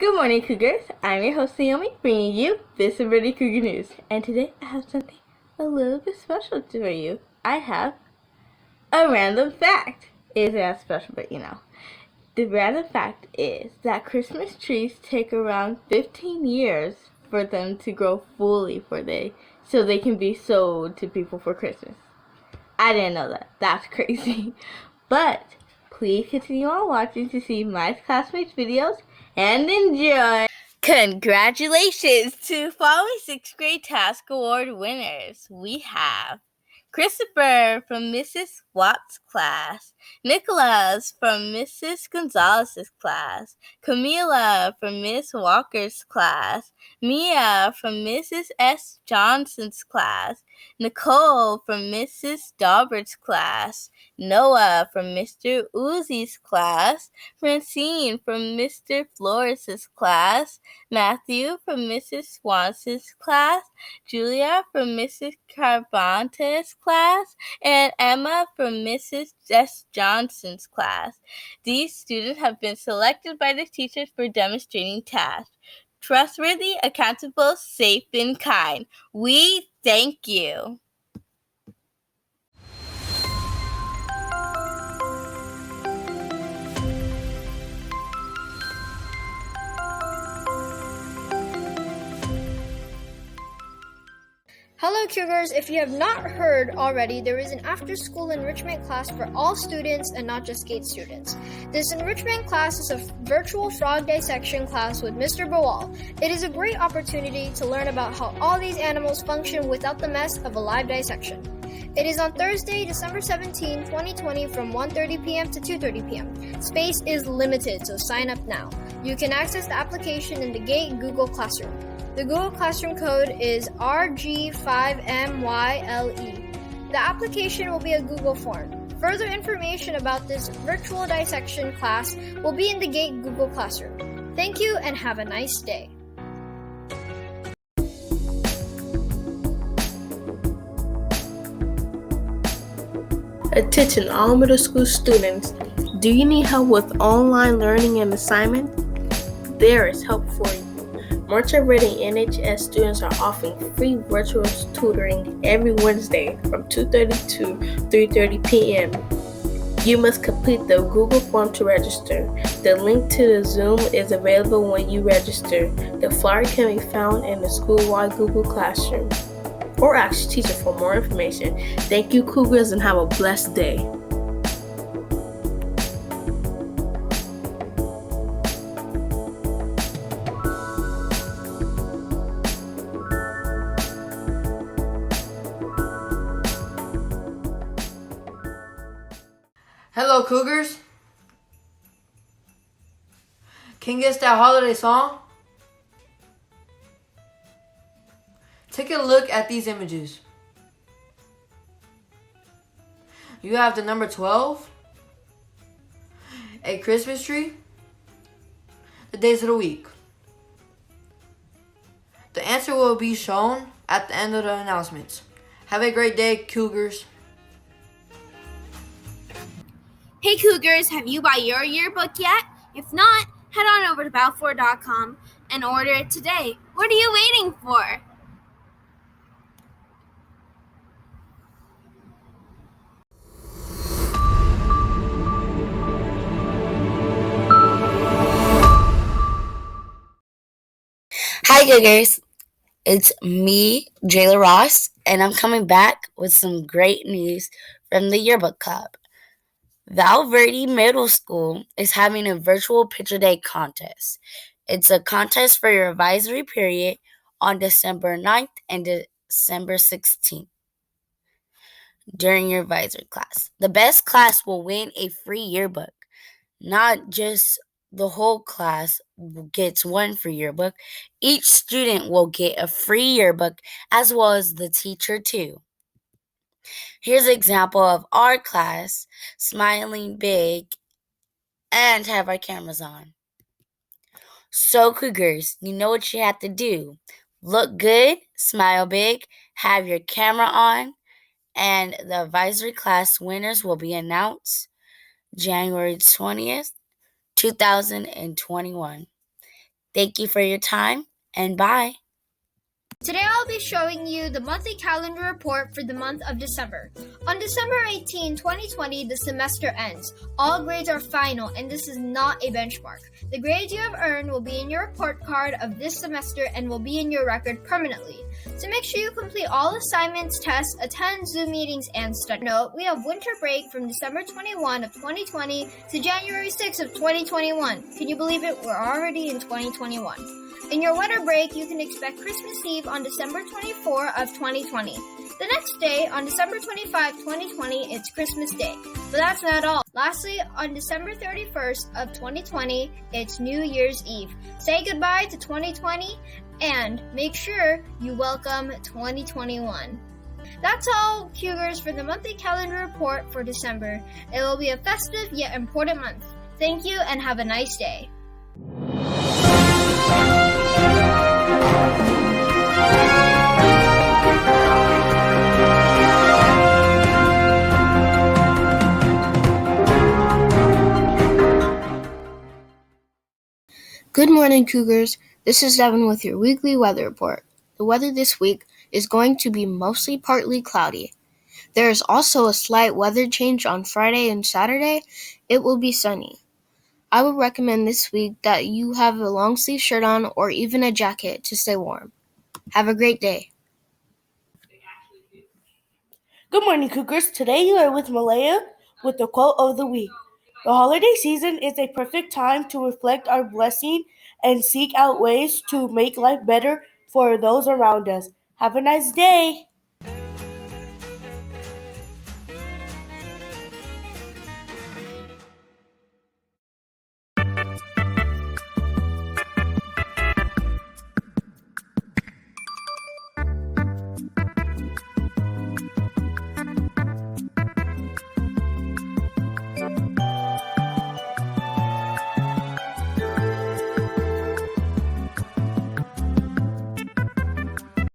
Good morning, Cougars. I'm your host, Naomi, bringing you this Ready Cougar News. And today I have something a little bit special for you. I have a random fact. It isn't as special, but you know. The random fact is that Christmas trees take around 15 years for them to grow fully so they can be sold to people for Christmas. I didn't know that. That's crazy. But please continue on watching to see my classmates' videos and enjoy. Congratulations to following 6th grade task award winners. We have Christopher from Mrs. Watt's class, Nicholas from Mrs. Gonzalez's class, Camila from Miss Walker's class, Mia from Mrs. S. Johnson's class, Nicole from Mrs. Daubert's class, Noah from Mr. Uzi's class, Francine from Mr. Flores' class, Matthew from Mrs. Swanson's class, Julia from Mrs. Carvante's class, and Emma from Mrs. S. Johnson's class. These students have been selected by the teachers for demonstrating tasks. Trustworthy, accountable, safe, and kind. We thank you. Hello Cougars, if you have not heard already, there is an after-school enrichment class for all students and not just GATE students. This enrichment class is a virtual frog dissection class with Mr. Bawal. It is a great opportunity to learn about how all these animals function without the mess of a live dissection. It is on Thursday, December 17, 2020 from 1:30 p.m. to 2:30 p.m. Space is limited, so sign up now. You can access the application in the GATE Google Classroom. The Google Classroom code is RG5MYLE. The application will be a Google form. Further information about this virtual dissection class will be in the GATE Google Classroom. Thank you and have a nice day. Attention all middle school students. Do you need help with online learning and assignment? There is help for you. March-ready NJHS students are offering free virtual tutoring every Wednesday from 2:30 to 3:30 p.m. You must complete the Google form to register. The link to the Zoom is available when you register. The flyer can be found in the school-wide Google Classroom. Or ask your teacher for more information. Thank you, Cougars, and have a blessed day. Hello, Cougars. Can you guess that holiday song? Take a look at these images. You have the number 12, a Christmas tree, the days of the week. The answer will be shown at the end of the announcements. Have a great day, Cougars. Hey Cougars, have you bought your yearbook yet? If not, head on over to balfour.com and order it today. What are you waiting for? Hi Cougars, it's me, Jayla Ross, and I'm coming back with some great news from the Yearbook Club. Val Verde Middle School is having a virtual picture day contest. It's a contest for your advisory period on December 9th and December 16th during your advisory class. The best class will win a free yearbook. Not just the whole class gets one free yearbook. Each student will get a free yearbook as well as the teacher too. Here's an example of our class smiling big and have our cameras on. So Cougars, you know what you have to do. Look good, smile big, have your camera on, and the advisory class winners will be announced January 20th, 2021. Thank you for your time, and bye. Today I'll be showing you the monthly calendar report for the month of December. On December 18, 2020, the semester ends. All grades are final, and this is not a benchmark. The grades you have earned will be in your report card of this semester and will be in your record permanently. So make sure you complete all assignments, tests, attend Zoom meetings, and study. Note, we have winter break from December 21 of 2020 to January 6 of 2021. Can you believe it? We're already in 2021. In your winter break, you can expect Christmas Eve on December 24 of 2020. The next day, on December 25, 2020, it's Christmas Day. But that's not all. Lastly, on December 31st of 2020, it's New Year's Eve. Say goodbye to 2020 and make sure you welcome 2021. That's all, Cougars, for the monthly calendar report for December. It will be a festive yet important month. Thank you and have a nice day. Good morning, Cougars. This is Devin with your weekly weather report. The weather this week is going to be mostly partly cloudy. There is also a slight weather change on Friday and Saturday. It will be sunny. I would recommend this week that you have a long sleeve shirt on or even a jacket to stay warm. Have a great day. Good morning, Cougars. Today you are with Malaya with the quote of the week. The holiday season is a perfect time to reflect our blessing and seek out ways to make life better for those around us. Have a nice day.